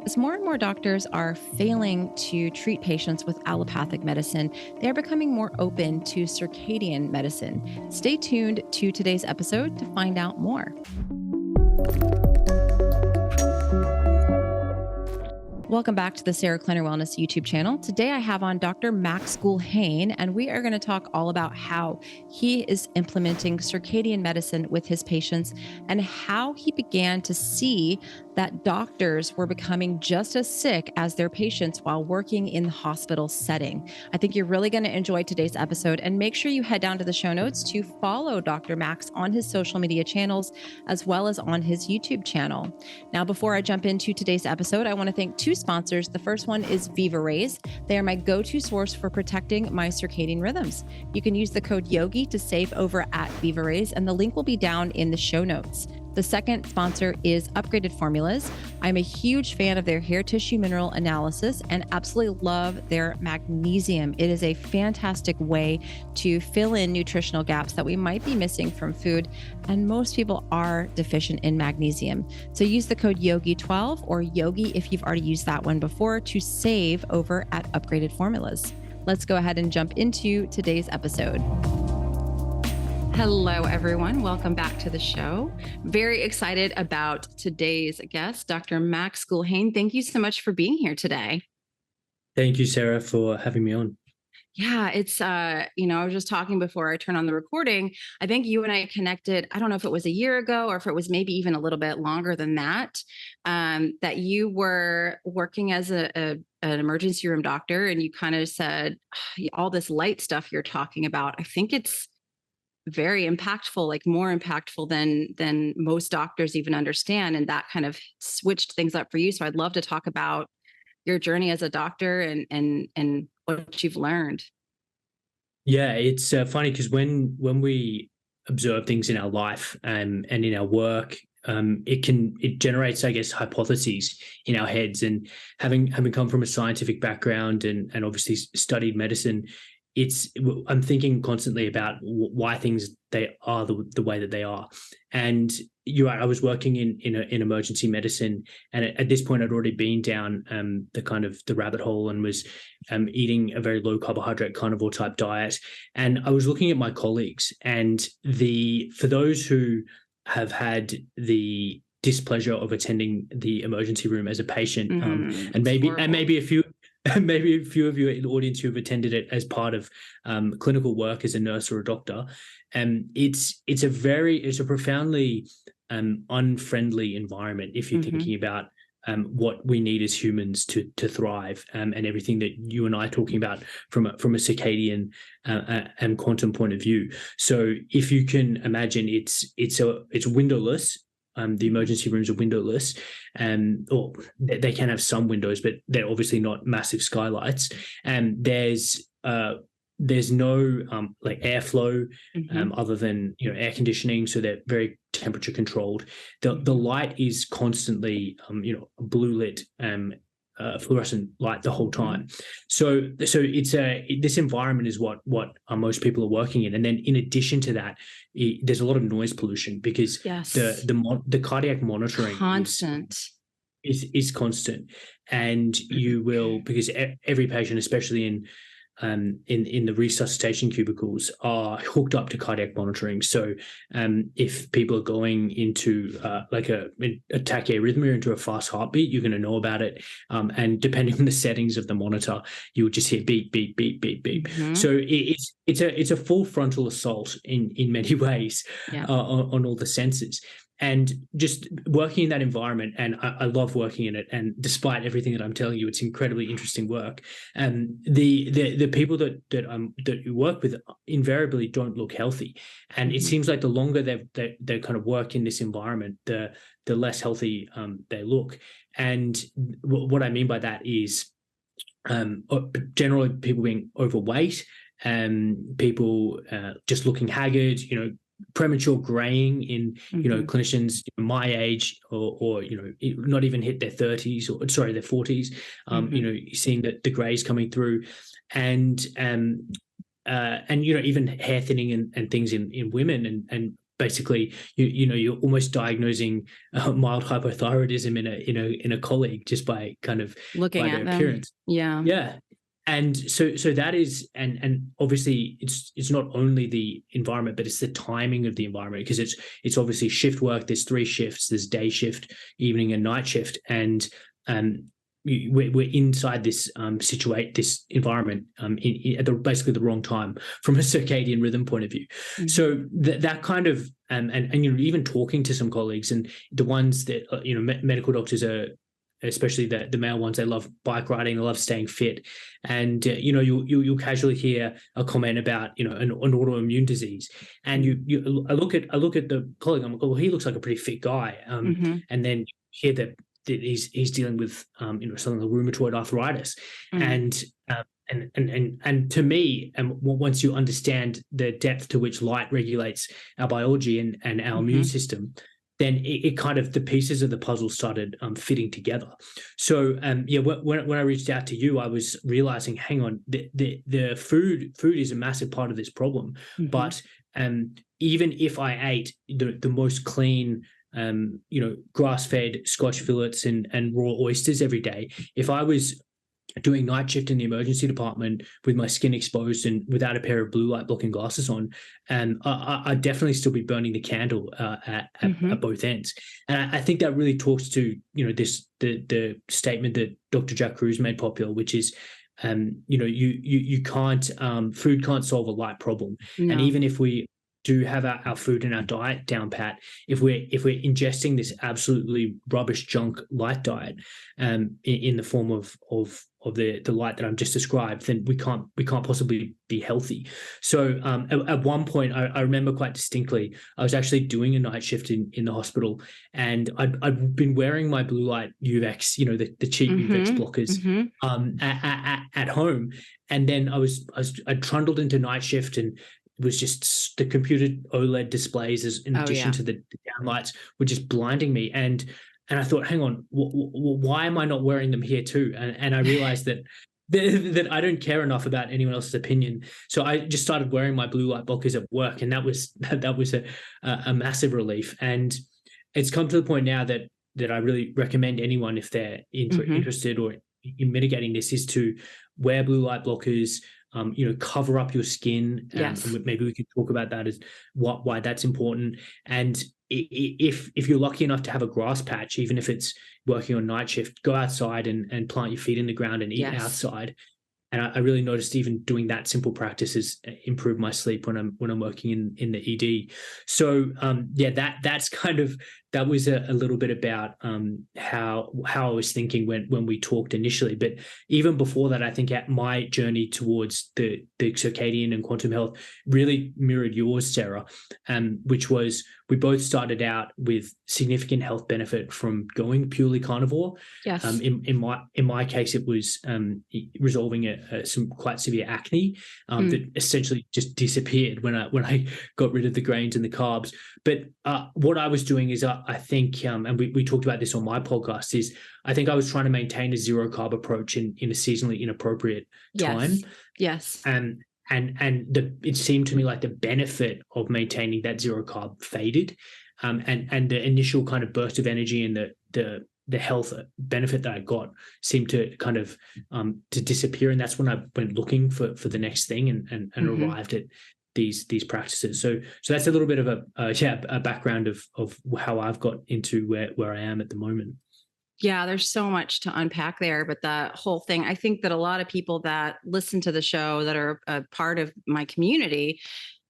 As more and more doctors are failing to treat patients with allopathic medicine, they are becoming more open to circadian medicine. Stay tuned to today's episode to find out more. Welcome back to the Sarah Kleiner Wellness YouTube channel. Today I have on Dr. Max Gulhane, and we are going to talk all about how he is implementing circadian medicine with his patients and how he began to see that doctors were becoming just as sick as their patients while working in the hospital setting. I think you're really going to enjoy today's episode, and make sure you head down to the show notes to follow Dr. Max on his social media channels as well as on his YouTube channel. Now, before I jump into today's episode, I want to thank two sponsors. The first one is Viva Rays. They are my go-to source for protecting my circadian rhythms. You can use the code YOGI to save over at Viva Rays, and the link will be down in the show notes. The second sponsor is Upgraded Formulas. I'm a huge fan of their hair tissue mineral analysis and absolutely love their magnesium. It is a fantastic way to fill in nutritional gaps that we might be missing from food, and most people are deficient in magnesium. So use the code YOGI12 or YOGI if you've already used that one before to save over at Upgraded Formulas. Let's go ahead and jump into today's episode. Hello, everyone. Welcome back to the show. Very excited about today's guest, Dr. Max Gulhane. Thank you so much for being here today. Thank you, Sarah, for having me on. Yeah, it's, I was just talking before I turned on the recording. I think you and I connected, I don't know if it was a year ago or if it was maybe even a little bit longer than that, that you were working as an emergency room doctor, and you kind of said, all this light stuff you're talking about, I think it's very impactful, like more impactful than most doctors even understand. And that kind of switched things up for you. So I'd love to talk about your journey as a doctor and what you've learned. Yeah, it's funny because when we observe things in our life and in our work, it generates, I guess, hypotheses in our heads. And having come from a scientific background and obviously studied medicine, I'm thinking constantly about why things they are the way that they are. And you're right, I was working in emergency medicine, and at this point I'd already been down the rabbit hole and was eating a very low carbohydrate carnivore type diet. And I was looking at my colleagues, and for those who have had the displeasure of attending the emergency room as a patient, and maybe a few of you in the audience who have attended it as part of clinical work as a nurse or a doctor, it's a profoundly unfriendly environment if you're thinking about what we need as humans to thrive, and everything that you and I are talking about from a circadian and quantum point of view. So if you can imagine, it's windowless. The emergency rooms are windowless, or they can have some windows, but they're obviously not massive skylights. And there's no airflow other than air conditioning, so they're very temperature controlled. The light is constantly blue lit fluorescent light the whole time. So this environment is what most people are working in. And then in addition to that, there's a lot of noise pollution because the cardiac monitoring is constant. And you will, because every patient, especially in the resuscitation cubicles, are hooked up to cardiac monitoring. So if people are going into like a tachyarrhythmia, into a fast heartbeat, you're going to know about it. And depending on the settings of the monitor, you'll just hear beep, beep, beep, beep, beep. So it's a full frontal assault in many ways on all the senses. And just working in that environment, and I love working in it. And despite everything that I'm telling you, it's incredibly interesting work. And the people that you work with invariably don't look healthy. And it seems like the longer they kind of work in this environment, the less healthy they look. And what I mean by that is generally people being overweight, and people just looking haggard, premature graying in clinicians my age or not even hit their 30s or their 40s, seeing the grays coming through, and even hair thinning and things in women, and basically you're almost diagnosing mild hypothyroidism in a colleague just by kind of Looking by at their them. appearance. Yeah. Yeah. And so that is, and obviously it's not only the environment, but it's the timing of the environment, because it's obviously shift work. There's 3 shifts. There's day shift, evening, and night shift, and we're inside this this environment at basically the wrong time from a circadian rhythm point of view. Mm-hmm. So that kind of and even talking to some colleagues, and the ones that medical doctors are, especially the male ones, they love bike riding, they love staying fit, and you'll casually hear a comment about an autoimmune disease, and I look at the colleague, I'm like, well, he looks like a pretty fit guy, and then hear that he's dealing with something like rheumatoid arthritis, and to me, once you understand the depth to which light regulates our biology and our immune system, then it kind of, the pieces of the puzzle started fitting together. So when I reached out to you, I was realizing, hang on, the food is a massive part of this problem. But even if I ate the most clean, grass-fed Scotch fillets and raw oysters every day, if I was doing night shift in the emergency department with my skin exposed and without a pair of blue light blocking glasses on, and I'd definitely still be burning the candle at both ends. And I think that really talks to the statement that Dr. Jack Kruse made popular, which is you can't food can't solve a light problem. No. And even if we do have our food and our diet down pat, if we're ingesting this absolutely rubbish junk light diet in the form of the light that I've just described, then we can't possibly be healthy. So at one point, I remember quite distinctly, I was actually doing a night shift in the hospital, and I'd been wearing my blue light Uvex, the cheap Uvex blockers at home, and then I trundled into night shift, and it was just the computed OLED displays, in addition to the downlights, were just blinding me. And I thought, hang on, why am I not wearing them here too? And I realized that I don't care enough about anyone else's opinion. So I just started wearing my blue light blockers at work, and that was a massive relief. And it's come to the point now that I really recommend anyone, if they're interested or in mitigating this, is to wear blue light blockers. Cover up your skin. Yes. And maybe we could talk about that, as why that's important. And if you're lucky enough to have a grass patch, even if it's working on night shift, go outside and plant your feet in the ground and eat outside. And I really noticed even doing that simple practice has improved my sleep when I'm working in the ED. So that's kind of, that was a little bit about how I was thinking when we talked initially. But even before that, I think my journey towards the circadian and quantum health really mirrored yours, Sarah, which was, we both started out with significant health benefit from going purely carnivore. Yes. In my case, it was resolving some quite severe acne that essentially just disappeared when I got rid of the grains and the carbs. But what I was doing is, I think, and we talked about this on my podcast, is I think I was trying to maintain a zero carb approach in a seasonally inappropriate time. Yes. It seemed to me like the benefit of maintaining that zero carb faded, and the initial kind of burst of energy and the health benefit that I got seemed to kind of to disappear. And that's when I went looking for the next thing and arrived at these practices. So that's a little bit of a background of how I've got into where I am at the moment. Yeah, there's so much to unpack there, but that whole thing, I think that a lot of people that listen to the show that are a part of my community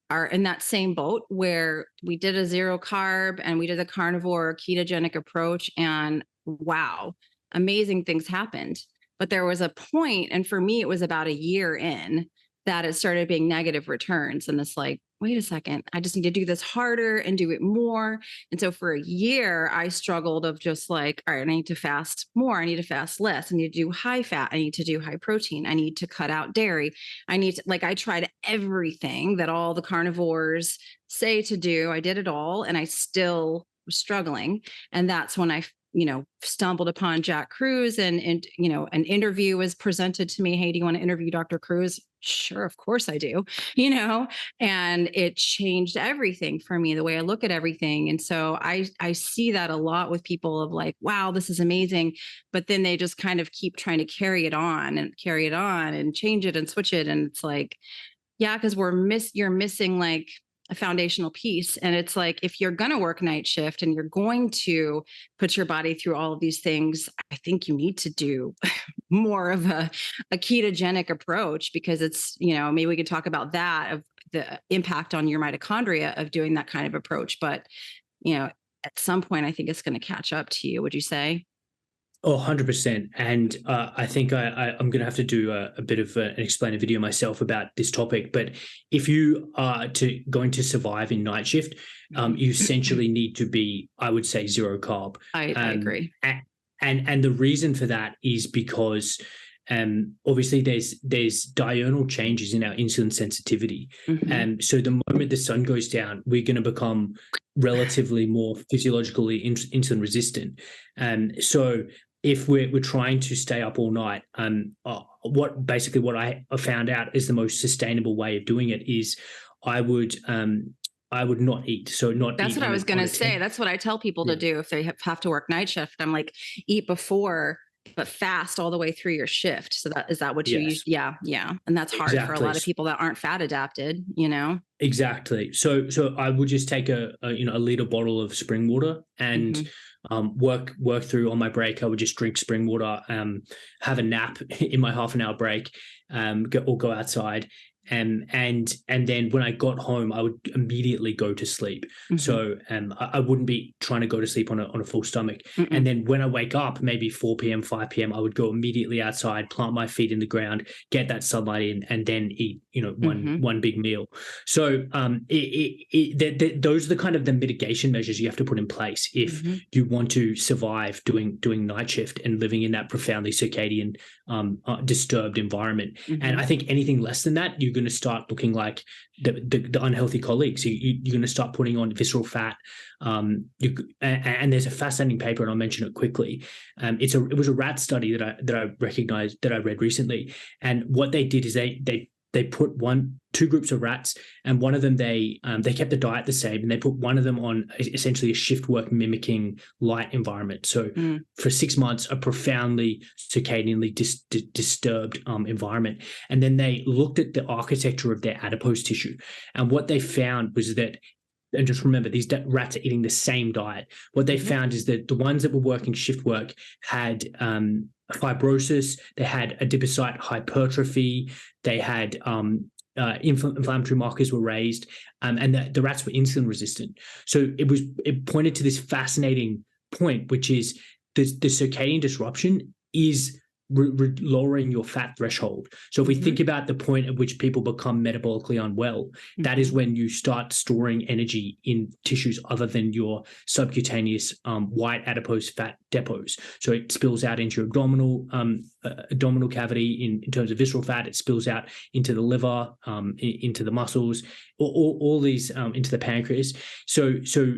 are in that same boat, where we did a zero carb and we did a carnivore ketogenic approach, and wow, amazing things happened. But there was a point, and for me, it was about a year in, that it started being negative returns. And it's like, wait a second, I just need to do this harder and do it more. And so for a year, I struggled of just like, all right, I need to fast more. I need to fast less. I need to do high fat. I need to do high protein. I need to cut out dairy. I tried everything that all the carnivores say to do. I did it all, and I still was struggling. And that's when I stumbled upon Jack Kruse, and an interview was presented to me. Hey, do you want to interview Dr. Kruse? Sure, of course I do, you know, and it changed everything for me, the way I look at everything. And so I see that a lot with people of like, wow, this is amazing. But then they just kind of keep trying to carry it on and change it and switch it. And it's like, yeah, because you're missing like a foundational piece. And it's like if you're gonna work night shift and you're going to put your body through all of these things, I think you need to do more of a ketogenic approach because it's, maybe we could talk about that of the impact on your mitochondria of doing that kind of approach. But, you know, at some point I think it's going to catch up to you, would you say? Oh, 100%. And I think I'm going to have to do a bit of an explainer video myself about this topic. But if you are going to survive in night shift, you essentially need to be, I would say, zero carb. I agree. And the reason for that is because obviously there's diurnal changes in our insulin sensitivity. And so the moment the sun goes down, we're going to become relatively more physiologically insulin resistant. And so if we're trying to stay up all night, what I found out is the most sustainable way of doing it is I would not eat. So not That's eat what I was going to say. That's what I tell people to Yeah. do if they have to work night shift. I'm like, eat before, but fast all the way through your shift. So is that what you Yes. use? Yeah. Yeah. And that's hard for a lot of people that aren't fat adapted, Exactly. So I would just take a liter bottle of spring water and work through on my break. I would just drink spring water, have a nap in my half an hour break, go outside. And then when I got home, I would immediately go to sleep. So I wouldn't be trying to go to sleep on a full stomach. And then when I wake up, maybe 4 p.m., 5 p.m., I would go immediately outside, plant my feet in the ground, get that sunlight in, and then eat, one big meal. So those are the kind of the mitigation measures you have to put in place if you want to survive doing night shift and living in that profoundly circadian disturbed environment. And I think anything less than that, you're going to start looking like the unhealthy colleagues. You're going to start putting on visceral fat. And there's a fascinating paper, and I'll mention it quickly. It was a rat study that I recognized, that I read recently. And what they did is they put two groups of rats, and one of them they kept the diet the same, and they put one of them on essentially a shift work mimicking light environment. So for 6 months, a profoundly circadianly disturbed environment, and then they looked at the architecture of their adipose tissue, and what they found was that. And just remember, these rats are eating the same diet. What they found is that the ones that were working shift work had fibrosis, they had adipocyte hypertrophy, they had inflammatory markers were raised, and the rats were insulin resistant. So it pointed to this fascinating point, which is the circadian disruption is lowering your fat threshold. So if we think about the point at which people become metabolically unwell, that is when you start storing energy in tissues other than your subcutaneous white adipose fat depots. So it spills out into your abdominal cavity in terms of visceral fat. It spills out into the liver, into the muscles, all these into the pancreas. So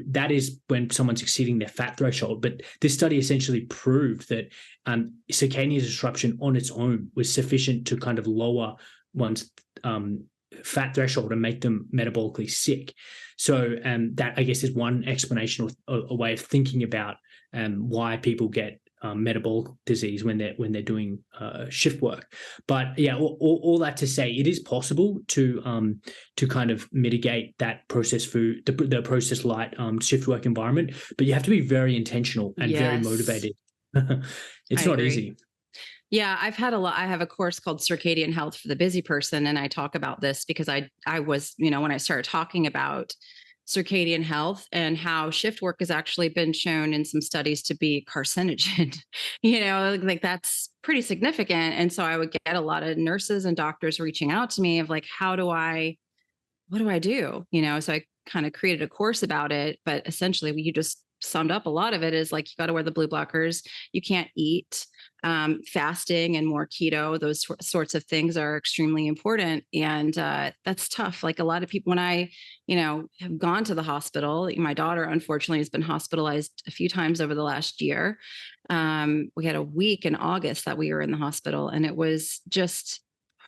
that is when someone's exceeding their fat threshold. But this study essentially proved that circadian disruption on its own was sufficient to kind of lower one's fat threshold and make them metabolically sick. So that, I guess, is one explanation or a way of thinking about why people get metabolic disease when they're doing shift work. But yeah, all that to say, it is possible to kind of mitigate that processed food, the processed light shift work environment. But you have to be very intentional and very motivated. It's not easy. Yeah, I have a course called Circadian Health for the Busy Person. And I talk about this because I was, when I started talking about circadian health and how shift work has actually been shown in some studies to be carcinogen, like that's pretty significant. And so I would get a lot of nurses and doctors reaching out to me of like, what do I do? So I kind of created a course about it, but essentially you just summed up a lot of it is like, you got to wear the blue blockers. You can't eat. Fasting and more keto, those sorts of things are extremely important. And that's tough. Like a lot of people, when I, have gone to the hospital, my daughter, unfortunately, has been hospitalized a few times over the last year. We had a week in August that we were in the hospital, and it was just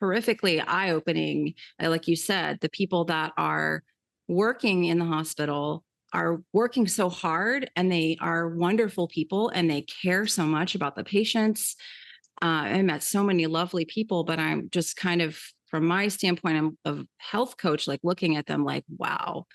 horrifically eye-opening. Like you said, the people that are working in the hospital are working so hard, and they are wonderful people, and they care so much about the patients. I met so many lovely people, but I'm just kind of, from my standpoint, I'm a health coach, like looking at them like, wow,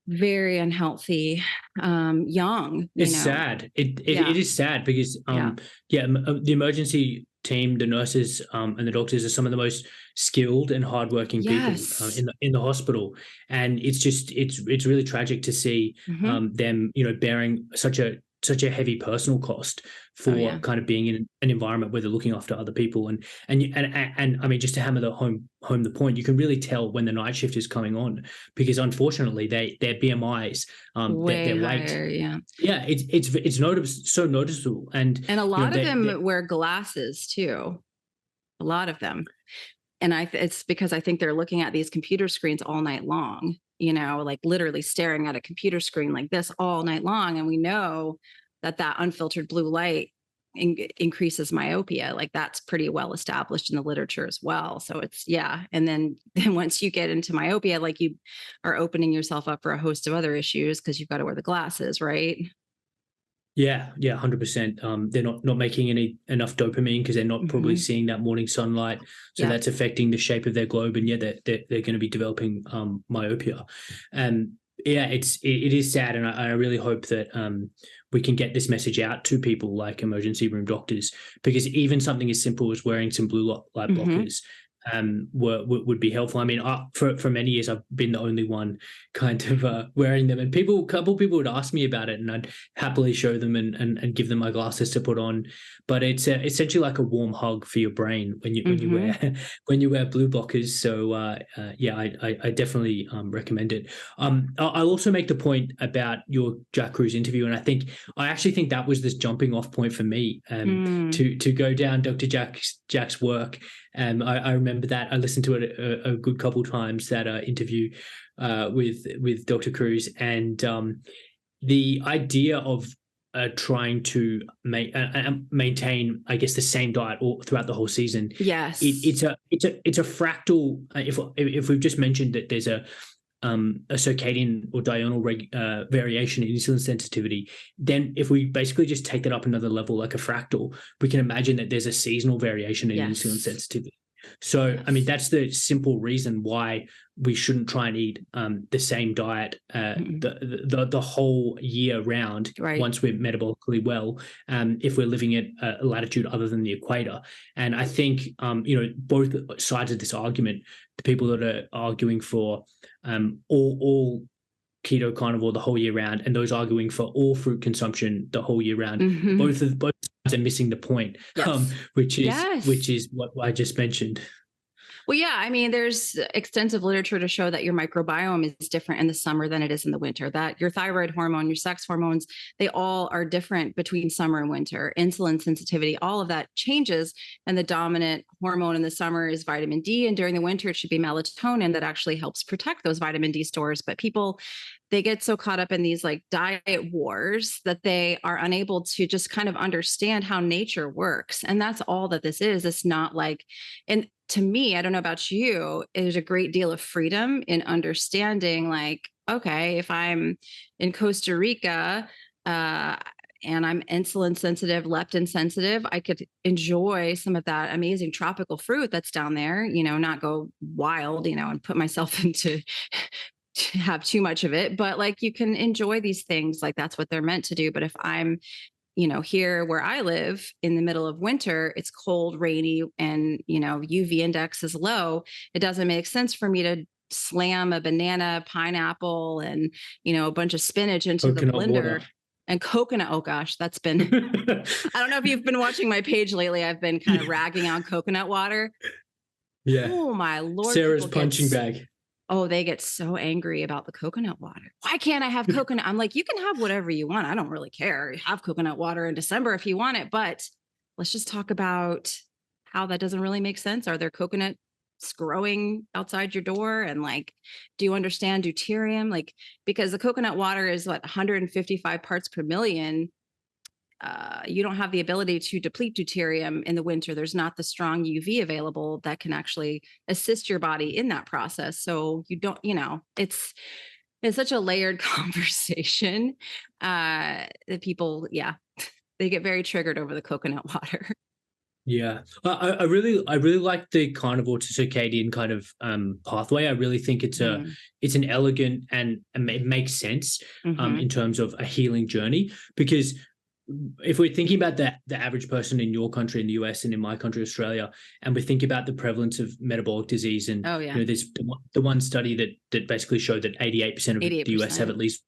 very unhealthy, young, It's sad. It Yeah. is sad because Yeah. the emergency team, the nurses and the doctors are some of the most skilled and hardworking people Yes. in the hospital, and it's really tragic to see Hmm. them bearing such a heavy personal cost Oh for yeah. kind of being in an environment where they're looking after other people. And I mean, just to hammer the home the point, you can really tell when the night shift is coming on, because unfortunately their BMIs, Way their weight, higher. Yeah. yeah, it's so noticeable. And And a you know lot of they them wear glasses too. A lot of them. And it's because I think they're looking at these computer screens all night long, like literally staring at a computer screen like this all night long. And we know that unfiltered blue light increases myopia. Like that's pretty well established in the literature as well. So it's, yeah. And then once you get into myopia, like you are opening yourself up for a host of other issues because you've got to wear the glasses, right? Yeah, yeah, 100%. They're not making enough dopamine because they're not probably Hmm. seeing that morning sunlight, so Yeah. that's affecting the shape of their globe, and yeah, they're going to be developing myopia. And yeah, it is sad, and I really hope that we can get this message out to people like emergency room doctors, because even something as simple as wearing some blue light Hmm. blockers would be helpful. I mean, for many years I've been the only one kind of wearing them, and a couple people would ask me about it, and I'd happily show them and give them my glasses to put on. But it's essentially like a warm hug for your brain when you Hmm. wear when you wear blue blockers. So yeah, I definitely recommend it. I'll also make the point about your Jack Cruz interview, and I actually think that was this jumping off point for me Mm. to go down Dr. Jack's work. I remember that I listened to it a good couple times, that interview with Dr. Cruz, and the idea of trying to maintain, I guess, the same diet all throughout the whole season. Yes. It's a fractal. If we've just mentioned that there's a circadian or diurnal variation in insulin sensitivity, then if we basically just take that up another level, like a fractal, we can imagine that there's a seasonal variation in insulin Yes. sensitivity. So, I mean, Yes. that's the simple reason why we shouldn't try and eat the same diet Mm-mm. the whole year round Right. once we're metabolically well, if we're living at a latitude other than the equator. And I think, both sides of this argument, the people that are arguing for all keto carnivore the whole year round, and those arguing for all fruit consumption the whole year round, Hmm. both sides are missing the point, Yes. which Yes. is what I just mentioned. Well, yeah, I mean, there's extensive literature to show that your microbiome is different in the summer than it is in the winter, that your thyroid hormone, your sex hormones, they all are different between summer and winter. Insulin sensitivity, all of that changes. And the dominant hormone in the summer is vitamin D. And during the winter, it should be melatonin that actually helps protect those vitamin D stores. But people, they get so caught up in these like diet wars that they are unable to just kind of understand how nature works. And that's all that this is. It's not like, and to me, I don't know about you, there's a great deal of freedom in understanding, like, okay, if I'm in Costa Rica, uh, and I'm insulin sensitive, leptin sensitive, I could enjoy some of that amazing tropical fruit that's down there, not go wild, and put myself into have too much of it. But like you can enjoy these things, like that's what they're meant to do. But if I'm here where I live in the middle of winter, it's cold, rainy, and, UV index is low. It doesn't make sense for me to slam a banana, pineapple, and, a bunch of spinach into the Coconut water. blender and coconut. Oh gosh, that's been, I don't know if you've been watching my page lately. I've been kind of Yeah. ragging on coconut water. Yeah. Oh my Lord, Sarah's people get punching bag. Oh, they get so angry about the coconut water. Why can't I have coconut? I'm like, you can have whatever you want. I don't really care. Have coconut water in December if you want it. But let's just talk about how that doesn't really make sense. Are there coconuts growing outside your door? And like, do you understand deuterium? Like, because the coconut water is what, 155 parts per million. you don't have the ability to deplete deuterium in the winter. There's not the strong UV available that can actually assist your body in that process. So you don't, it's such a layered conversation that people, they get very triggered over the coconut water. Yeah, I really like the carnivore to circadian kind of pathway. I really think it's an elegant and it makes sense in terms of a healing journey, because if we're thinking about the average person in your country, in the US, and in my country, Australia, and we think about the prevalence of metabolic disease, and there's the one study that basically showed that 88% of the US have at least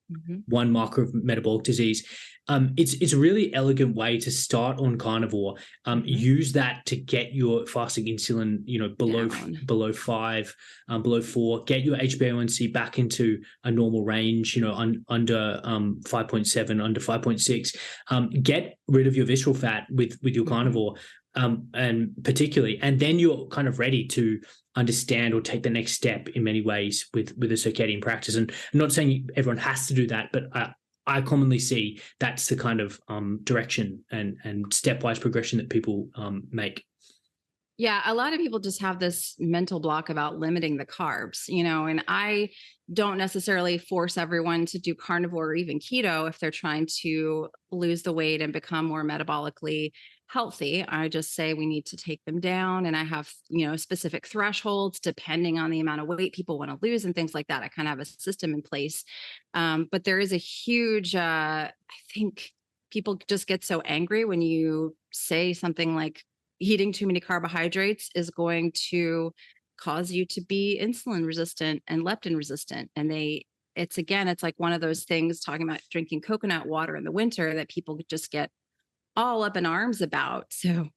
one marker of metabolic disease. It's a really elegant way to start on carnivore. Use that to get your fasting insulin, below 5, below 4. Get your HbA1c back into a normal range, under 5.7, under 5.6. Get rid of your visceral fat with your carnivore, and particularly, and then you're kind of ready to understand or take the next step in many ways with a circadian practice. And I'm not saying everyone has to do that, but I commonly see that's the kind of direction and stepwise progression that people make. Yeah, a lot of people just have this mental block about limiting the carbs, and I don't necessarily force everyone to do carnivore or even keto if they're trying to lose the weight and become more metabolically healthy. I just say we need to take them down, and I have, specific thresholds depending on the amount of weight people want to lose and things like that. I kind of have a system in place. But there is a huge, I think people just get so angry when you say something like eating too many carbohydrates is going to cause you to be insulin resistant and leptin resistant. And it's like one of those things, talking about drinking coconut water in the winter, that people just get all up in arms about. So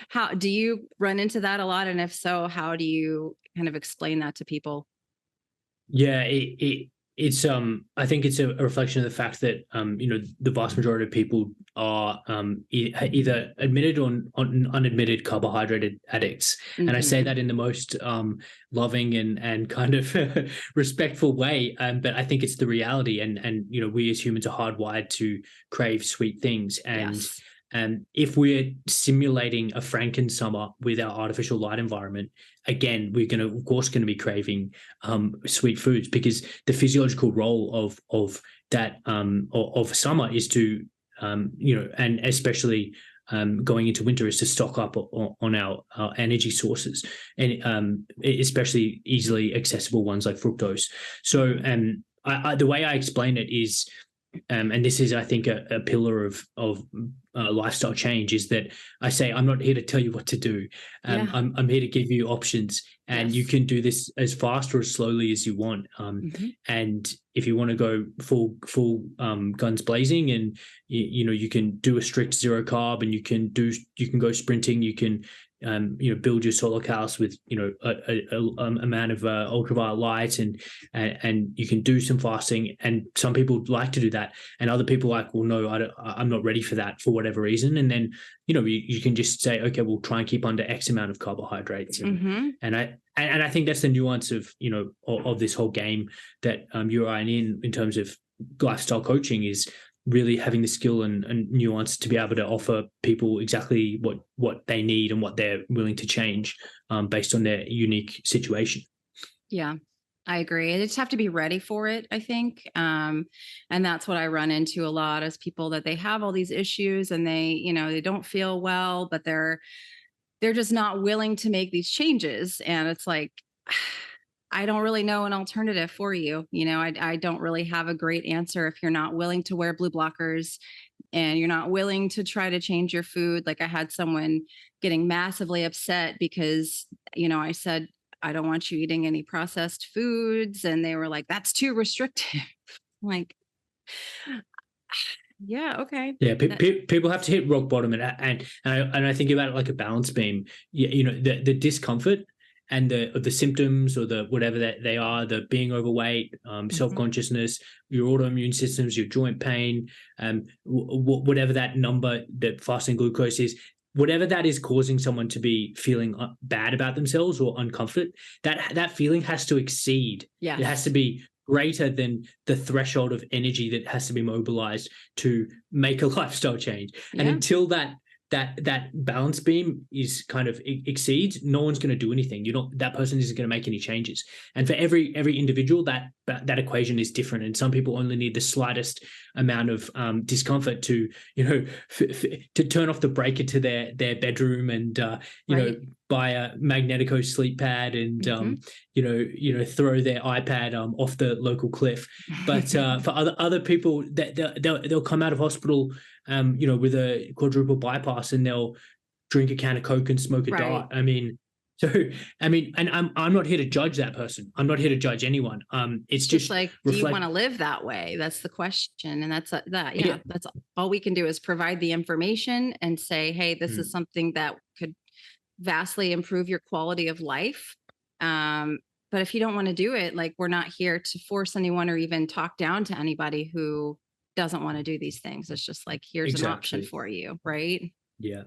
how do you run into that a lot? And if so, how do you kind of explain that to people? Yeah, it's I think it's a reflection of the fact that the vast majority of people are either admitted or unadmitted carbohydrate addicts, and I say that in the most loving and kind of respectful way, but I think it's the reality, and we as humans are hardwired to crave sweet things, and Yes. if we're simulating a Franken summer with our artificial light environment, again, we're of course going to be craving sweet foods, because the physiological role of that of summer is to and especially going into winter, is to stock up on our energy sources, and especially easily accessible ones like fructose. So the way I explain it is, and this is, I think, a pillar of lifestyle change, is that I say, I'm not here to tell you what to do. I'm here to give you options, and you can do this as fast or as slowly as you want. And if you want to go full guns blazing, and you can do a strict zero carb, and you can go sprinting, you can build your solar cows with a amount of ultraviolet light, and you can do some fasting. And some people like to do that, and other people are like, well, no, I'm not ready for that for whatever reason. And then you can just say, okay, we'll try and keep under X amount of carbohydrates. And I think that's the nuance of of this whole game that you're in terms of lifestyle coaching, is really having the skill and nuance to be able to offer people exactly what they need and what they're willing to change based on their unique situation. Yeah, I agree. They just have to be ready for it, I think. And that's what I run into a lot, is people that they have all these issues, and they don't feel well, but they're just not willing to make these changes. And it's like, I don't really know an alternative for you. I don't really have a great answer if you're not willing to wear blue blockers and you're not willing to try to change your food. Like, I had someone getting massively upset because, I said, I don't want you eating any processed foods. And they were like, that's too restrictive. I'm like, yeah, okay. Yeah, people have to hit rock bottom, and I think about it like a balance beam. The discomfort and the symptoms, or the whatever that they are, the being overweight, self-consciousness, your autoimmune systems, your joint pain, whatever that number, that fasting glucose is, whatever that is causing someone to be feeling bad about themselves or uncomfort, that feeling has to exceed. Yes. It has to be greater than the threshold of energy that has to be mobilized to make a lifestyle change. And until that balance beam is kind of exceeds, no one's going to do anything. That person isn't going to make any changes. And for every individual, that equation is different. And some people only need the slightest amount of discomfort to, to turn off the breaker to their bedroom and, buy a Magnetico sleep pad and, throw their iPad off the local cliff. But for other people, they'll come out of hospital, with a quadruple bypass, and they'll drink a can of Coke and smoke a dart. And I'm not here to judge that person. I'm not here to judge anyone. It's just like, do you want to live that way? That's the question. And that's that's all we can do is provide the information and say, hey, this is something that could vastly improve your quality of life. But if you don't want to do it, like, we're not here to force anyone or even talk down to anybody who doesn't want to do these things. It's just like, here's an option for you, right? Yeah.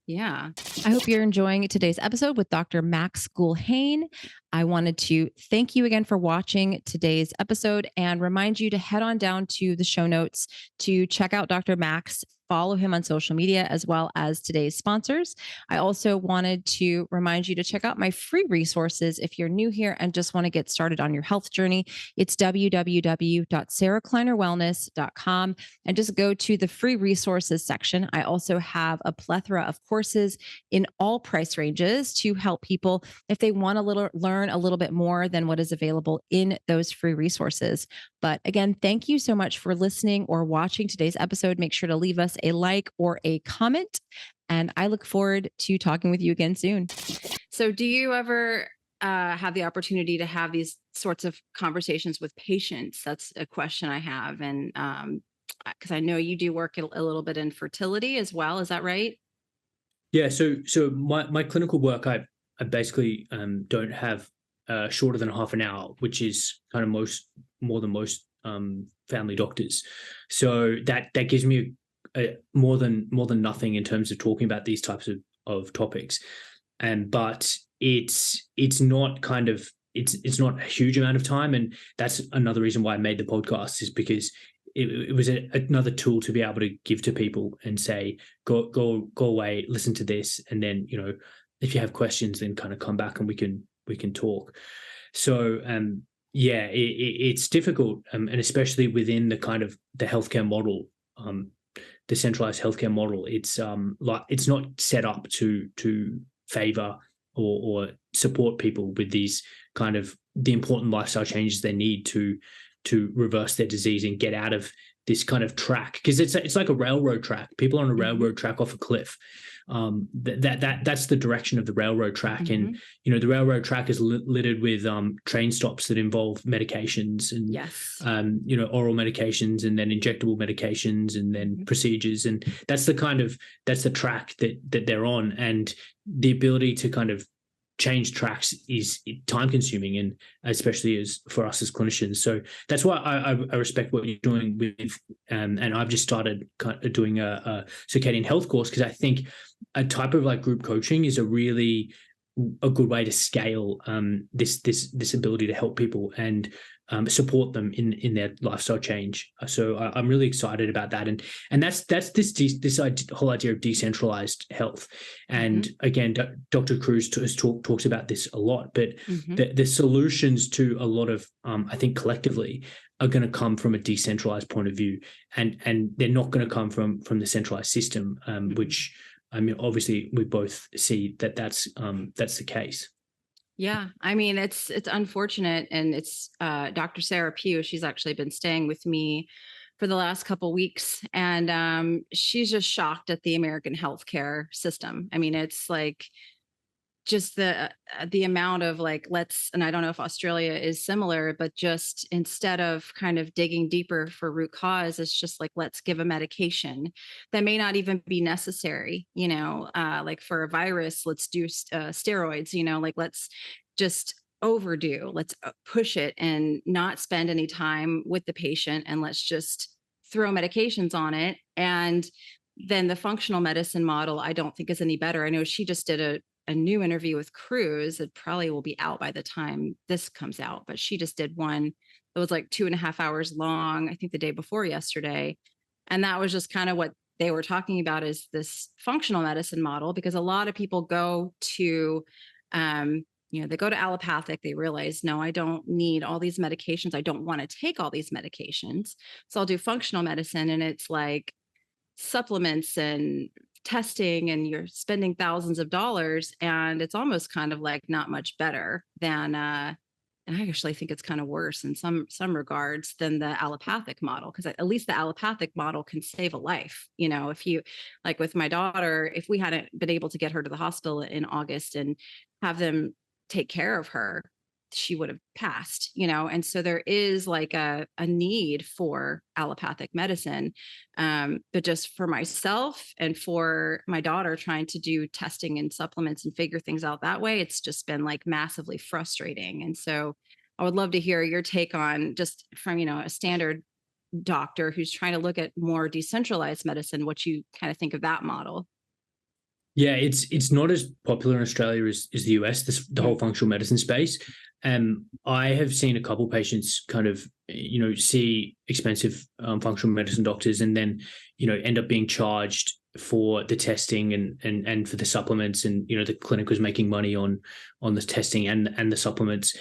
I hope you're enjoying today's episode with Dr. Max Gulhane. I wanted to thank you again for watching today's episode and remind you to head on down to the show notes to check out Dr. Max, follow him on social media, as well as today's sponsors. I also wanted to remind you to check out my free resources if you're new here and just want to get started on your health journey. It's www.sarahkleinerwellness.com and just go to the free resources section. I also have a plethora of courses in all price ranges to help people if they want to learn a little bit more than what is available in those free resources. But again, thank you so much for listening or watching today's episode. Make sure to leave us a like or a comment, and I look forward to talking with you again soon. So do you ever have the opportunity to have these sorts of conversations with patients? That's a question I have. And because I know you do work a little bit in fertility as well. Is that right? Yeah. So my clinical work, I basically don't have shorter than half an hour, which is kind of more than most family doctors. So that gives me more than nothing in terms of talking about these types of topics. But it's not it's not a huge amount of time, and that's another reason why I made the podcast, is because it was another tool to be able to give to people and say, go away, listen to this, and then if you have questions, then kind of come back and we can talk. So it's difficult, and especially within the kind of the healthcare model, the centralized healthcare model. It's not set up to favor or support people with these kind of the important lifestyle changes they need to reverse their disease and get out of this kind of track, because it's like a railroad track. People on a railroad track off a cliff. That's the direction of the railroad track, and the railroad track is littered with train stops that involve medications and oral medications, and then injectable medications, and then procedures, and that's the track that they're on, and the ability to kind of change tracks is time consuming, and especially for us as clinicians. So that's why I respect what you're doing with, and I've just started kind of doing a circadian health course, because I think a type of like group coaching is a good way to scale this ability to help people and support them in their lifestyle change. So I'm really excited about that, and that's this whole idea of decentralized health. And again, Dr. Cruz talks about this a lot, but the solutions to a lot of I think collectively are going to come from a decentralized point of view, and they're not going to come from the centralized system, which I mean, obviously we both see that's the case. Yeah. I mean, it's unfortunate. And it's Dr. Sarah Pugh. She's actually been staying with me for the last couple of weeks. And she's just shocked at the American healthcare system. I mean, it's like just the amount of like, and I don't know if Australia is similar, but just instead of kind of digging deeper for root cause, it's just like, let's give a medication that may not even be necessary, like for a virus, let's do steroids, like let's just overdo, let's push it and not spend any time with the patient, and let's just throw medications on it. And then the functional medicine model, I don't think is any better. I know she just did a new interview with Cruz. It probably will be out by the time this comes out, but she just did one that was like 2.5 hours long, I think the day before yesterday. And that was just kind of what they were talking about, is this functional medicine model, because a lot of people go to, they go to allopathic. They realize, no, I don't need all these medications. I don't want to take all these medications. So I'll do functional medicine. And it's like supplements and testing, and you're spending thousands of dollars. And it's almost kind of like not much better than, and I actually think it's kind of worse in some regards than the allopathic model, because at least the allopathic model can save a life. If you, like with my daughter, if we hadn't been able to get her to the hospital in August and have them take care of her, she would have passed, and so there is like a need for allopathic medicine. But just for myself and for my daughter trying to do testing and supplements and figure things out that way, it's just been like massively frustrating. And so I would love to hear your take on, just from, a standard doctor who's trying to look at more decentralized medicine, what you kind of think of that model. Yeah, it's not as popular in Australia as the US, the whole functional medicine space. I have seen a couple of patients kind of, see expensive functional medicine doctors, and then, end up being charged for the testing and for the supplements, and, the clinic was making money on the testing and the supplements.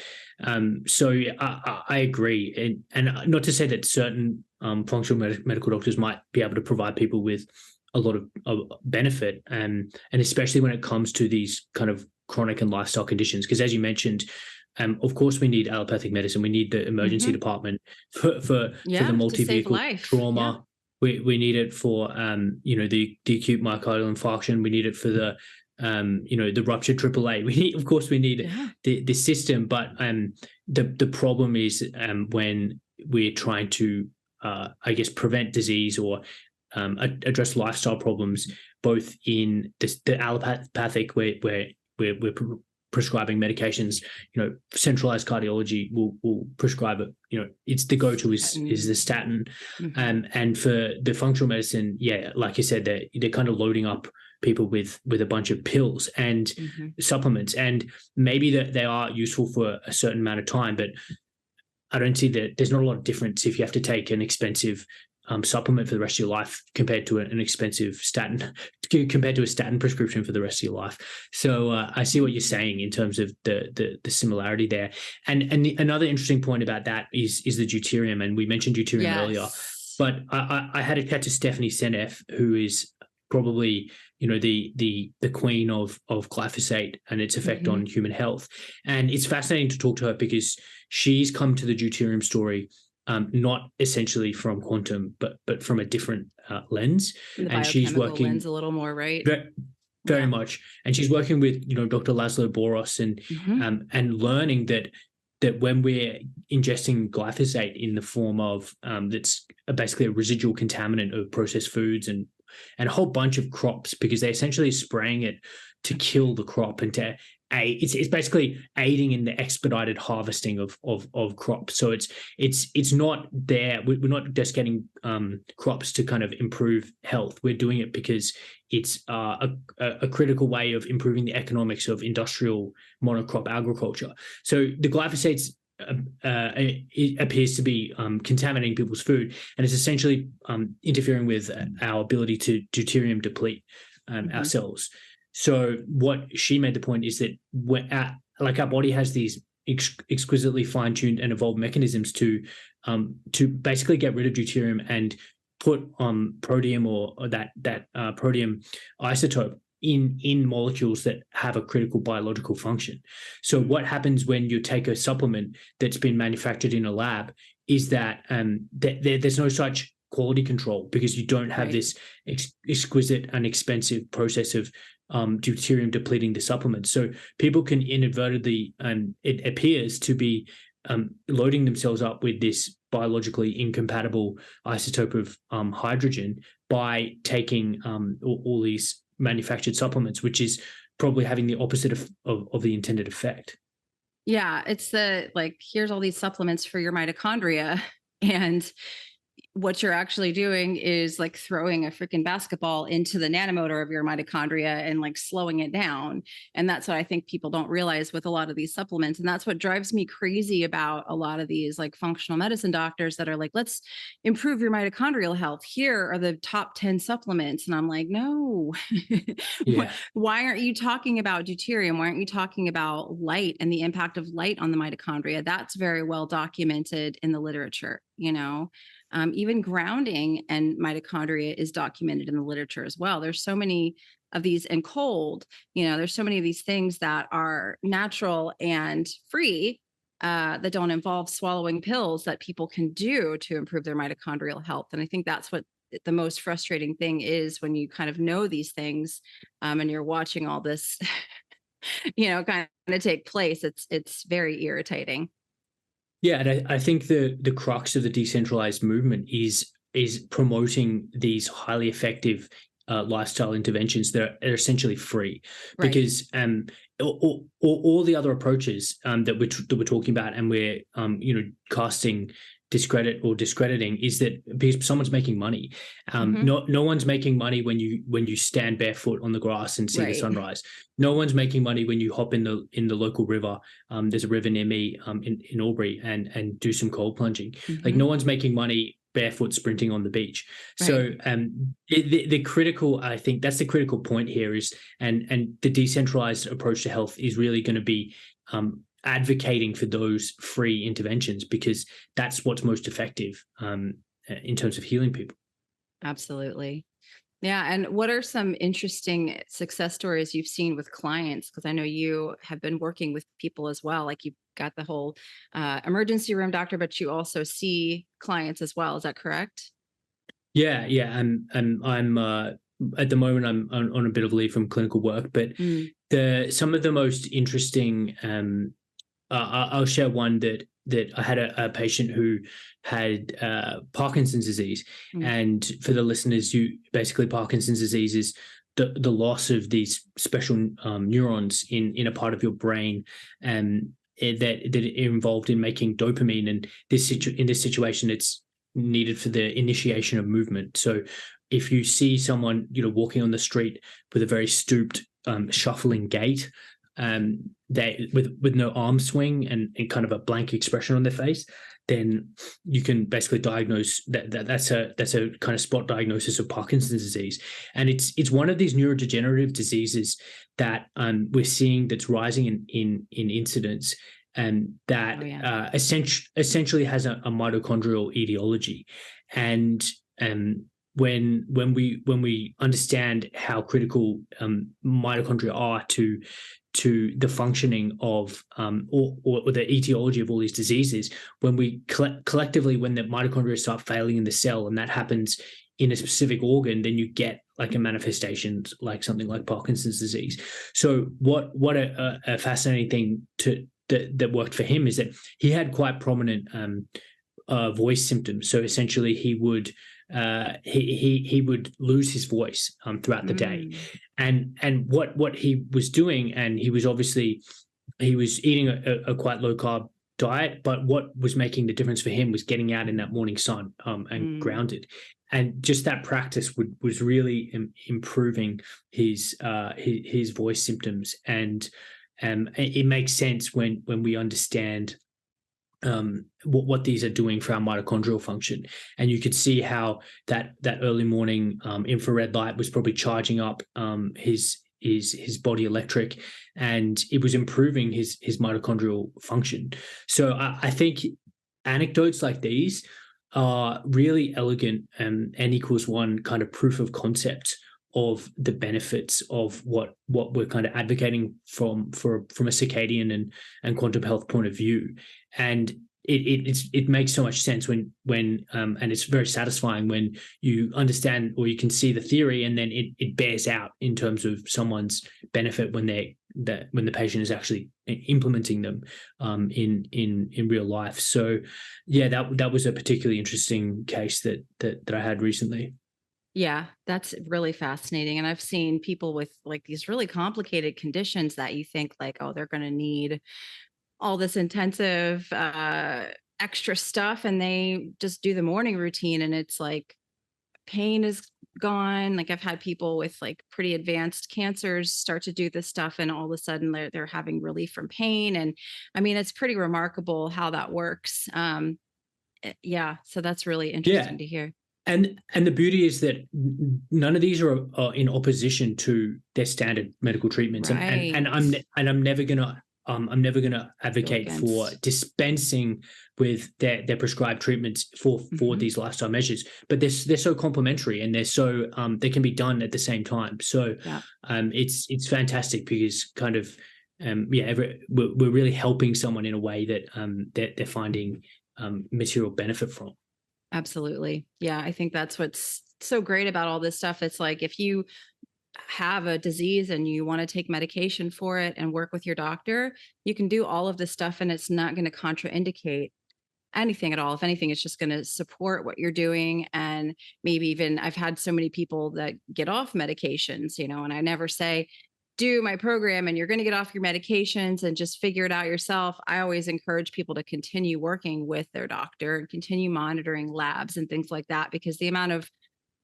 So I agree. And not to say that certain functional medical doctors might be able to provide people with a lot of benefit, and especially when it comes to these kind of chronic and lifestyle conditions. Because as you mentioned, of course, we need allopathic medicine. We need the emergency department for the multi-vehicle trauma. Yeah. We need it for the acute myocardial infarction. We need it for the the ruptured AAA. We need the system, but the problem is when we're trying to prevent disease or address lifestyle problems, both in the allopathic where we're prescribing medications. Centralized cardiology will prescribe it. It's the go-to is the statin. And for the functional medicine, like you said, they're kind of loading up people with a bunch of pills and supplements, and maybe that they are useful for a certain amount of time, but I don't see that there's not a lot of difference if you have to take an expensive supplement for the rest of your life compared to an expensive statin, compared to a statin prescription for the rest of your life. So I see what you're saying in terms of the similarity there. And another interesting point about that is the deuterium, and we mentioned deuterium earlier. But I had a chat to Stephanie Seneff, who is probably the queen of glyphosate and its effect on human health. And it's fascinating to talk to her because she's come to the deuterium story not essentially from quantum, but from a different lens. And she's working lens a little more, right? Very much. And she's working with Dr. Laszlo Boros and learning that when we're ingesting glyphosate in the form of that's basically a residual contaminant of processed foods and a whole bunch of crops, because they're essentially spraying it to kill the crop and to it's basically aiding in the expedited harvesting of crops. So it's not there. We're not just getting crops to kind of improve health. We're doing it because it's a critical way of improving the economics of industrial monocrop agriculture. So the glyphosate it appears to be contaminating people's food, and it's essentially interfering with our ability to deuterium deplete our cells. So what she made the point is that our body has these exquisitely fine-tuned and evolved mechanisms to basically get rid of deuterium and put protium or that protium isotope in molecules that have a critical biological function. So what happens when you take a supplement that's been manufactured in a lab is that there's no such quality control, because you don't have this exquisite and expensive process of deuterium depleting the supplements. So people can inadvertently, and it appears to be loading themselves up with this biologically incompatible isotope of hydrogen by taking all these manufactured supplements, which is probably having the opposite of the intended effect. Yeah, it's here's all these supplements for your mitochondria, and what you're actually doing is like throwing a freaking basketball into the nanomotor of your mitochondria and like slowing it down. And that's what I think people don't realize with a lot of these supplements. And that's what drives me crazy about a lot of these like functional medicine doctors that are like, let's improve your mitochondrial health. Here are the top 10 supplements. And I'm like, no. Yeah. Why aren't you talking about deuterium? Why aren't you talking about light and the impact of light on the mitochondria? That's very well documented in the literature, you know. Even grounding and mitochondria is documented in the literature as well. There's so many of these, and cold, you know, there's so many of these things that are natural and free that don't involve swallowing pills that people can do to improve their mitochondrial health. And I think that's what the most frustrating thing is when you kind of know these things and you're watching all this, you know, kind of take place. It's very irritating. Yeah, and I think the crux of the decentralized movement is promoting these highly effective lifestyle interventions that are essentially free, Right. because all the other approaches that we're talking about and we're casting discrediting is that because someone's making money. No one's making money when you stand barefoot on the grass and see the Right. sunrise. No one's making money when you hop in the local river. There's a river near me in Albury and do some cold plunging. Like no one's making money barefoot sprinting on the beach. Right. So the critical, I think that's the critical point here is, and the decentralized approach to health is really going to be advocating for those free interventions, because that's what's most effective in terms of healing people. Absolutely. Yeah. And what are some interesting success stories you've seen with clients? Because I know you have been working with people as well. Like you've got the whole emergency room doctor, but you also see clients as well. Is that correct? Yeah. And I'm at the moment I'm on a bit of leave from clinical work, but some of the most interesting I'll share one that I had a patient who had Parkinson's disease. And for the listeners, basically Parkinson's disease is the loss of these special neurons in a part of your brain that are involved in making dopamine. And in this situation, it's needed for the initiation of movement. So if you see someone walking on the street with a very stooped shuffling gait, they with no arm swing and kind of a blank expression on their face, then you can basically diagnose that's a kind of spot diagnosis of Parkinson's disease. And it's one of these neurodegenerative diseases that we're seeing that's rising in incidence, and that essentially has a mitochondrial etiology. And when we understand how critical mitochondria are to the functioning of or the etiology of all these diseases, when we collectively, when the mitochondria start failing in the cell, and that happens in a specific organ, then you get like a manifestation like something like Parkinson's disease. So what a fascinating thing that worked for him is that he had quite prominent voice symptoms. So essentially he would lose his voice throughout the day. And what he was doing, and he was eating a quite low carb diet, but what was making the difference for him was getting out in that morning sun and grounded. And just that practice was really improving his voice symptoms. And it makes sense when we understand what these are doing for our mitochondrial function. And you could see how that early morning infrared light was probably charging up his body electric, and it was improving his mitochondrial function. So I think anecdotes like these are really elegant and N equals one kind of proof of concept of the benefits of what we're kind of advocating from a circadian and quantum health point of view. And it makes so much sense when and it's very satisfying when you understand or you can see the theory, and then it bears out in terms of someone's benefit when the patient is actually implementing them in real life. So yeah, that was a particularly interesting case that I had recently. Yeah, that's really fascinating. And I've seen people with like these really complicated conditions that you think like, oh, they're going to need all this intensive extra stuff and they just do the morning routine and it's like pain is gone. Like I've had people with like pretty advanced cancers start to do this stuff and all of a sudden they're having relief from pain. And I mean, it's pretty remarkable how that works. Yeah. So that's really interesting to hear. And the beauty is that none of these are in opposition to their standard medical treatments. Right. And I'm never gonna advocate for dispensing with their prescribed treatments for these lifestyle measures. But they're so complementary and they're so they can be done at the same time. So it's fantastic because kind of we're really helping someone in a way that they're finding material benefit from. Absolutely. Yeah. I think that's what's so great about all this stuff. It's like if you have a disease and you want to take medication for it and work with your doctor, you can do all of this stuff and it's not going to contraindicate anything at all. If anything, it's just going to support what you're doing. And maybe even I've had so many people that get off medications, and I never say, do my program and you're going to get off your medications and just figure it out yourself. I always encourage people to continue working with their doctor and continue monitoring labs and things like that, because the amount of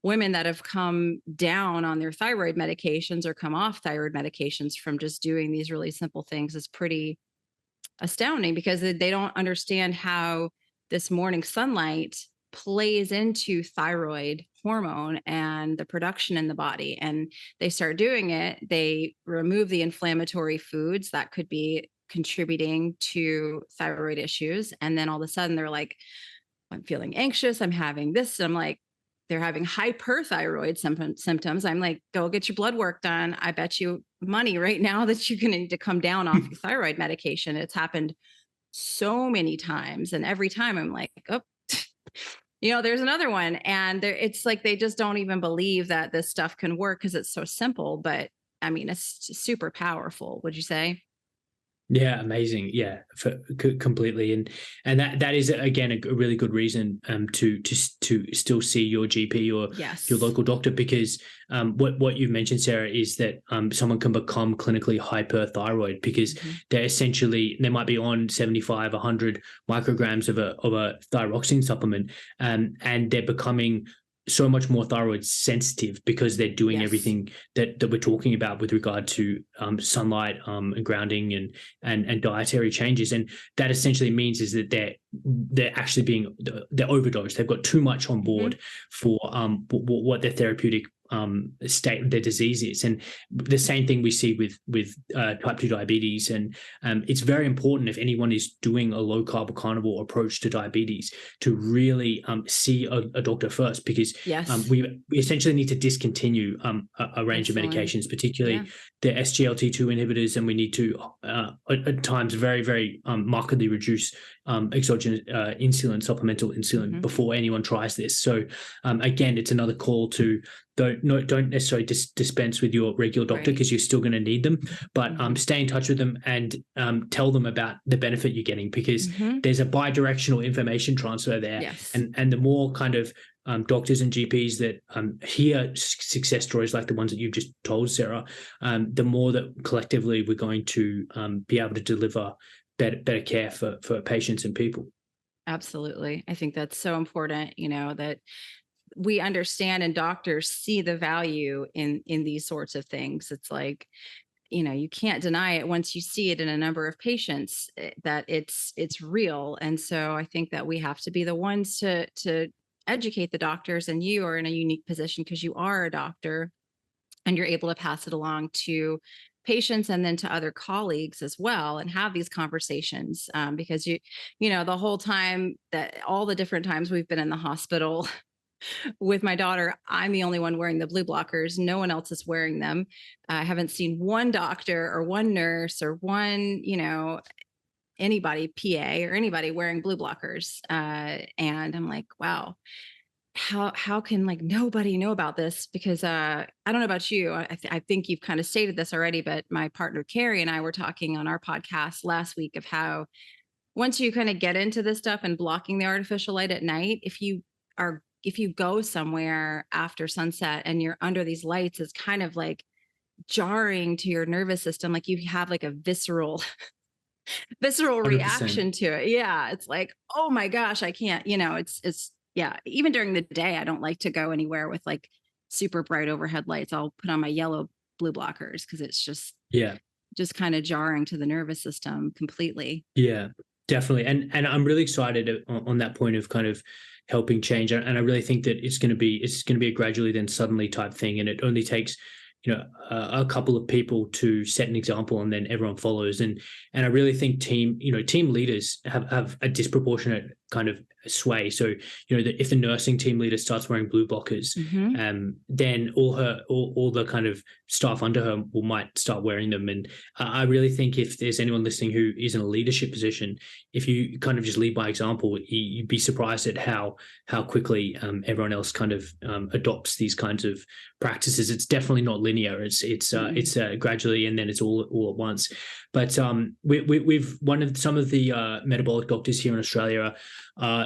women that have come down on their thyroid medications or come off thyroid medications from just doing these really simple things is pretty astounding, because they don't understand how this morning sunlight plays into thyroid hormone and the production in the body. And they start doing it, they remove the inflammatory foods that could be contributing to thyroid issues. And then all of a sudden they're like, I'm feeling anxious, I'm having this. I'm like, they're having hyperthyroid symptoms. I'm like, go get your blood work done. I bet you money right now that you're going to need to come down off your thyroid medication. It's happened so many times. And every time I'm like, oh, there's another one. And it's like, they just don't even believe that this stuff can work because it's so simple. But I mean, it's super powerful. Would you say? Yeah, amazing. Yeah, completely. And that is again a really good reason to still see your GP or your local doctor, because what you've mentioned, Sarah, is that someone can become clinically hyperthyroid because they might be on 75, 100 micrograms of a thyroxine supplement, and they're becoming so much more thyroid sensitive because they're doing everything that we're talking about with regard to sunlight and grounding and dietary changes. And that essentially means is that they're actually they're overdosed. They've got too much on board for what their therapeutic state of their disease is. And the same thing we see with type 2 diabetes. And it's very important, if anyone is doing a low carb or carnivore approach to diabetes, to really see a doctor first, because we essentially need to discontinue a range of medications, particularly the SGLT2 inhibitors, and we need to at times very, very markedly reduce exogenous insulin, supplemental insulin, before anyone tries this. So again, it's another call to don't necessarily dispense with your regular doctor, because you're still going to need them, but stay in touch with them and tell them about the benefit you're getting, because there's a bi-directional information transfer there. And the more kind of doctors and GPs that hear success stories like the ones that you've just told, Sarah, the more that collectively we're going to be able to deliver better care for patients and people. Absolutely. I think that's so important, that we understand and doctors see the value in these sorts of things. It's like, you can't deny it once you see it in a number of patients, that it's real. And so I think that we have to be the ones to educate the doctors, and you are in a unique position because you are a doctor and you're able to pass it along to patients and then to other colleagues as well, and have these conversations, because the whole time, that all the different times we've been in the hospital with my daughter, I'm the only one wearing the blue blockers. No one else is wearing them. I haven't seen one doctor or one nurse or one, anybody, PA or anybody wearing blue blockers. And I'm like, wow, how can like nobody know about this? Because I don't know about you. I think you've kind of stated this already, but my partner Carrie and I were talking on our podcast last week of how once you kind of get into this stuff and blocking the artificial light at night, if you go somewhere after sunset and you're under these lights, it's kind of like jarring to your nervous system. Like you have like a visceral visceral 100%. reaction to it. Yeah. It's like, oh my gosh, I can't, yeah. Even during the day, I don't like to go anywhere with like super bright overhead lights. I'll put on my yellow blue blockers because it's Yeah. just kind of jarring to the nervous system completely. Yeah, definitely. And I'm really excited on that point of kind of helping change. And I really think that it's going to be a gradually then suddenly type thing. And it only takes, a couple of people to set an example, and then everyone follows. And I really think team leaders have a disproportionate kind of sway. So, if the nursing team leader starts wearing blue blockers, then all the kind of staff under her might start wearing them. And I really think if there's anyone listening who is in a leadership position, if you kind of just lead by example, you'd be surprised at how quickly everyone else kind of adopts these kinds of practices. It's definitely not linear. It's gradually, and then it's all at once. But we've some of the metabolic doctors here in Australia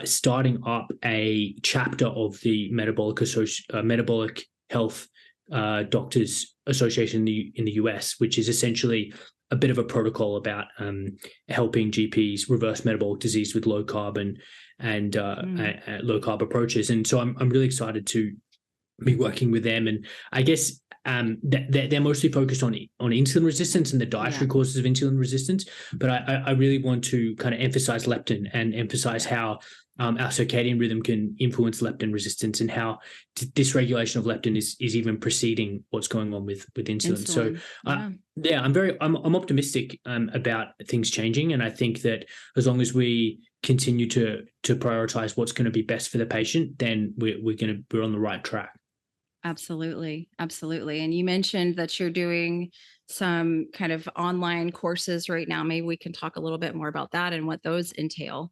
starting up a chapter of the metabolic health doctors association in the US, which is essentially a bit of a protocol about helping GPs reverse metabolic disease with low carb and low carb approaches. And so I'm really excited to be working with them. And I guess they're mostly focused on insulin resistance and the dietary causes of insulin resistance. But I really want to kind of emphasize leptin and emphasize how our circadian rhythm can influence leptin resistance, and how dysregulation of leptin is even preceding what's going on with insulin. So I'm optimistic about things changing, and I think that as long as we continue to prioritize what's going to be best for the patient, then we're on the right track. Absolutely. Absolutely. And you mentioned that you're doing some kind of online courses right now. Maybe we can talk a little bit more about that and what those entail.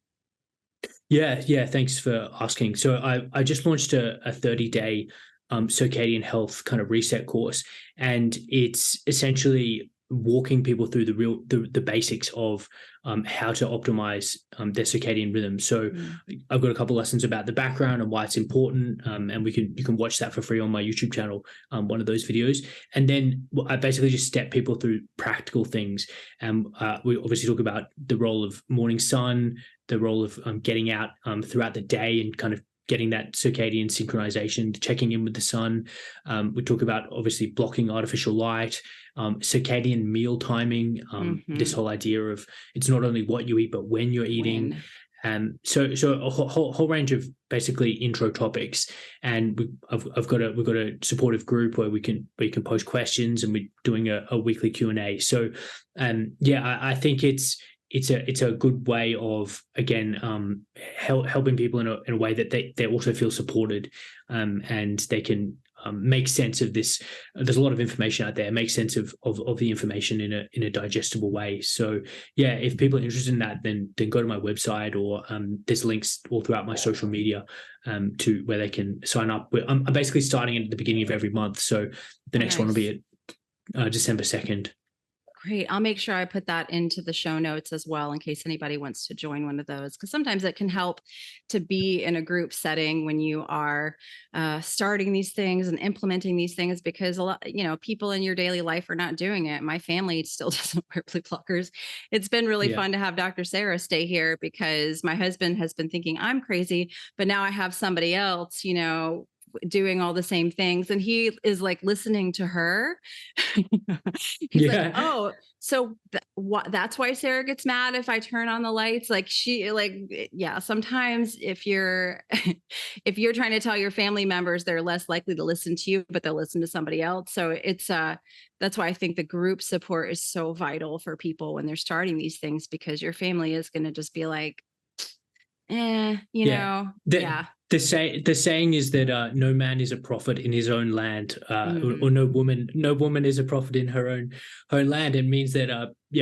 Yeah. Thanks for asking. So I just launched a 30-day circadian health kind of reset course, and it's essentially walking people through the basics of how to optimize their circadian rhythm. So I've got a couple lessons about the background and why it's important, and you can watch that for free on my YouTube channel, one of those videos. And then I basically just step people through practical things. And we obviously talk about the role of morning sun, the role of getting out throughout the day and kind of getting that circadian synchronization, checking in with the sun. We talk about obviously blocking artificial light, circadian meal timing, this whole idea of it's not only what you eat, but when you're eating. So a whole range of basically intro topics. And we've got a supportive group where we can post questions, and we're doing a weekly Q&A. So I think it's a good way of, again, helping people in a way that they also feel supported, and they can make sense of this. There's a lot of information out there. Make sense of the information in a digestible way. So if people are interested in that, then go to my website, or there's links all throughout my social media to where they can sign up. I'm basically starting at the beginning of every month. So the next one will be at December 2nd. Great. I'll make sure I put that into the show notes as well, in case anybody wants to join one of those, because sometimes it can help to be in a group setting when you are starting these things and implementing these things, because a lot, people in your daily life are not doing it. My family still doesn't wear blue blockers. It's been really fun to have Dr. Sarah stay here, because my husband has been thinking I'm crazy, but now I have somebody else, doing all the same things, and he is like listening to her. He's like, oh, so that's why Sarah gets mad if I turn on the lights. Sometimes if you're trying to tell your family members, they're less likely to listen to you, but they'll listen to somebody else. So it's that's why I think the group support is so vital for people when they're starting these things, because your family is going to just be like, The saying is that no man is a prophet in his own land, or no woman is a prophet in her own land. It means that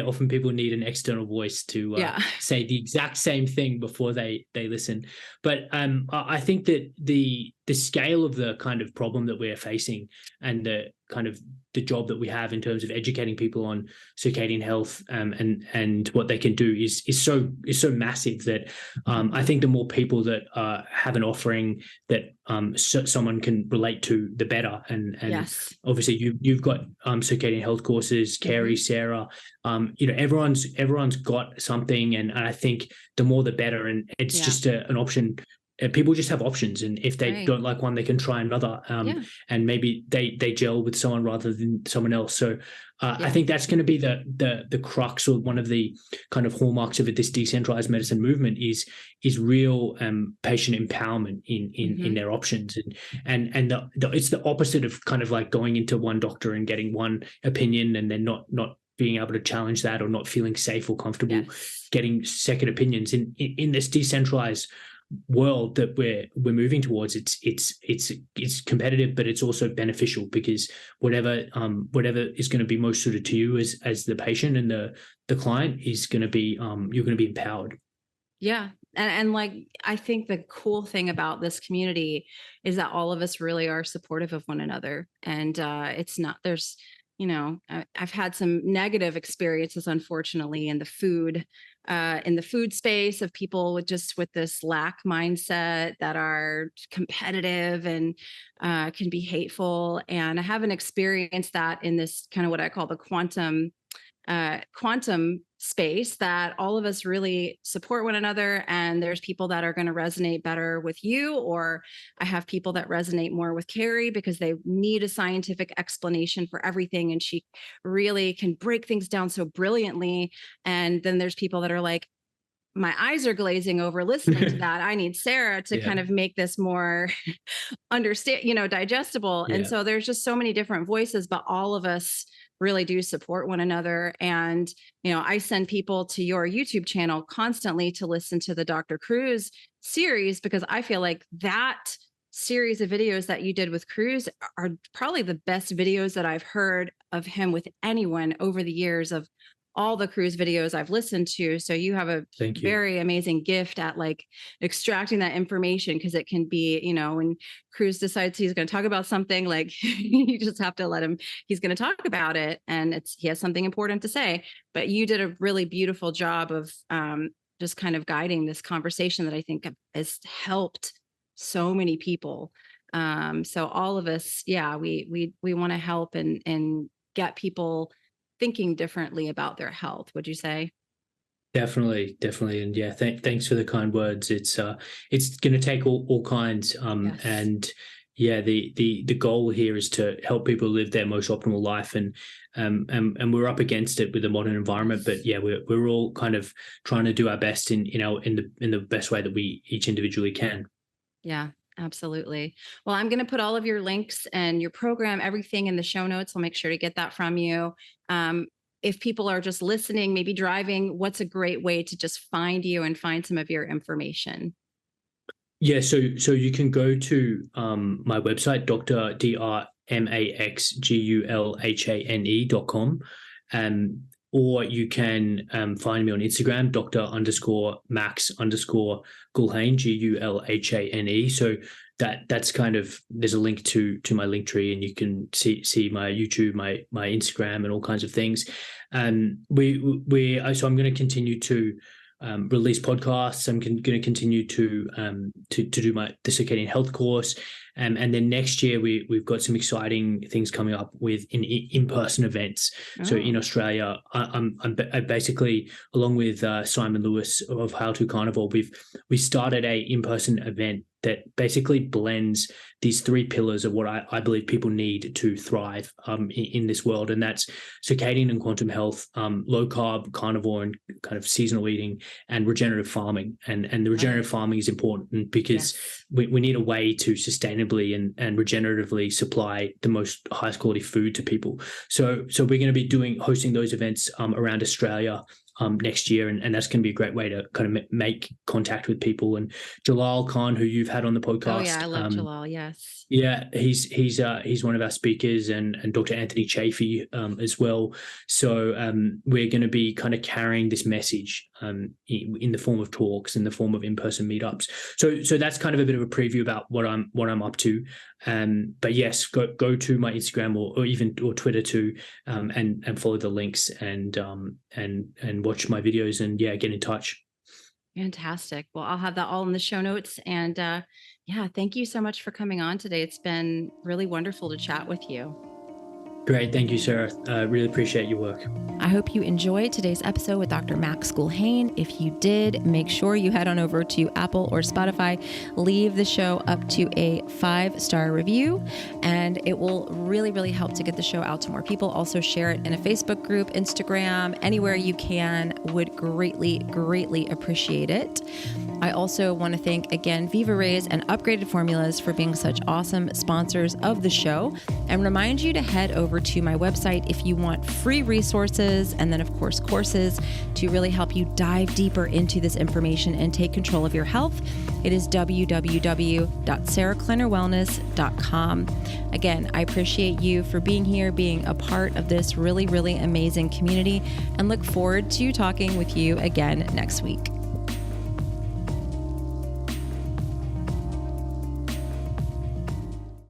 often people need an external voice to say the exact same thing before they listen. But I think that the scale of the kind of problem that we're facing, and the kind of the job that we have in terms of educating people on circadian health and what they can do is so massive that I think the more people that have an offering that someone can relate to, the better. And yes. obviously you've got circadian health courses, Carrie, Sarah, everyone's got something, and I think the more the better. And it's just an option. People just have options, and if they don't like one, they can try another, and maybe they gel with someone rather than someone else. So I think that's going to be the crux, or one of the kind of hallmarks of this decentralized medicine movement is real patient empowerment in their options, and it's the opposite of kind of like going into one doctor and getting one opinion and then not being able to challenge that, or not feeling safe or comfortable getting second opinions in this decentralized world that we're moving towards. It's competitive, but it's also beneficial, because whatever is going to be most suited to you as the patient and the client is going to be you're going to be empowered. Yeah. And like, I think the cool thing about this community is that all of us really are supportive of one another. And it's not, there's, I've had some negative experiences, unfortunately, in the food space, of people with this lack mindset that are competitive and can be hateful. And I haven't experienced that in this kind of what I call the quantum space, that all of us really support one another, and there's people that are going to resonate better with you, or I have people that resonate more with Carrie because they need a scientific explanation for everything, and she really can break things down so brilliantly. And then there's people that are like, my eyes are glazing over listening to that. I need Sarah to kind of make this more digestible. And so there's just so many different voices, but all of us really do support one another. And, I send people to your YouTube channel constantly to listen to the Dr. Cruz series, because I feel like that series of videos that you did with Cruz are probably the best videos that I've heard of him with anyone over the years, of all the Cruz videos I've listened to. So you have a very amazing gift at like extracting that information, because it can be, when Cruz decides he's going to talk about something, like you just have to let him, he's going to talk about it, and he has something important to say. But you did a really beautiful job of just kind of guiding this conversation that I think has helped so many people. So all of us, we want to help and get people thinking differently about their health, would you say? Definitely. And thanks for the kind words. It's going to take all kinds. And the goal here is to help people live their most optimal life, and we're up against it with the modern environment. But we're all kind of trying to do our best in the best way that we each individually can. Yeah. Absolutely. Well, I'm going to put all of your links and your program, everything, in the show notes. I'll make sure to get that from you. If people are just listening, maybe driving, what's a great way to just find you and find some of your information? Yeah, so you can go to my website, drmaxgulhane.com, or you can find me on Instagram, Dr_Max_Gulhane, Gulhane. So that's kind of, there's a link to my link tree, and you can see my YouTube, my Instagram, and all kinds of things. So I'm going to continue to release podcasts. I'm going to continue to do the circadian health course, and then next year we've got some exciting things coming up with in-person events. So in Australia, I'm basically, along with Simon Lewis of How to Carnivore, we started a in-person event that basically blends these three pillars of what I believe people need to thrive in this world. And that's circadian and quantum health, low carb, carnivore, and kind of seasonal eating, and regenerative farming. And the regenerative farming is important because we need a way to sustainably and regeneratively supply the most highest quality food to people. So we're going to be hosting those events around Australia next year, and that's going to be a great way to kind of make contact with people. And Jalal Khan, who you've had on the podcast, oh yeah, I love Jalal. Yes, yeah, he's one of our speakers, and Dr. Anthony Chafee as well. So we're going to be kind of carrying this message in the form of talks, in the form of in-person meetups. So that's kind of a bit of a preview about what I'm up to. But yes, go to my Instagram or Twitter too, and follow the links and watch my videos and get in touch. Fantastic. Well, I'll have that all in the show notes. And thank you so much for coming on today. It's been really wonderful to chat with you. Great. Thank you, Sarah. Really appreciate your work. I hope you enjoyed today's episode with Dr. Max Gulhane. If you did, make sure you head on over to Apple or Spotify, leave the show up to a 5-star review, and it will really, really help to get the show out to more people. Also share it in a Facebook group, Instagram, anywhere you can. Would greatly, greatly appreciate it. I also want to thank again Viva Rays and Upgraded Formulas for being such awesome sponsors of the show, and remind you to head over to my website if you want free resources and then of course courses to really help you dive deeper into this information and take control of your health. It is www.sarahkleinerwellness.com. Again, I appreciate you for being here, being a part of this really, really amazing community, and look forward to talking with you again next week.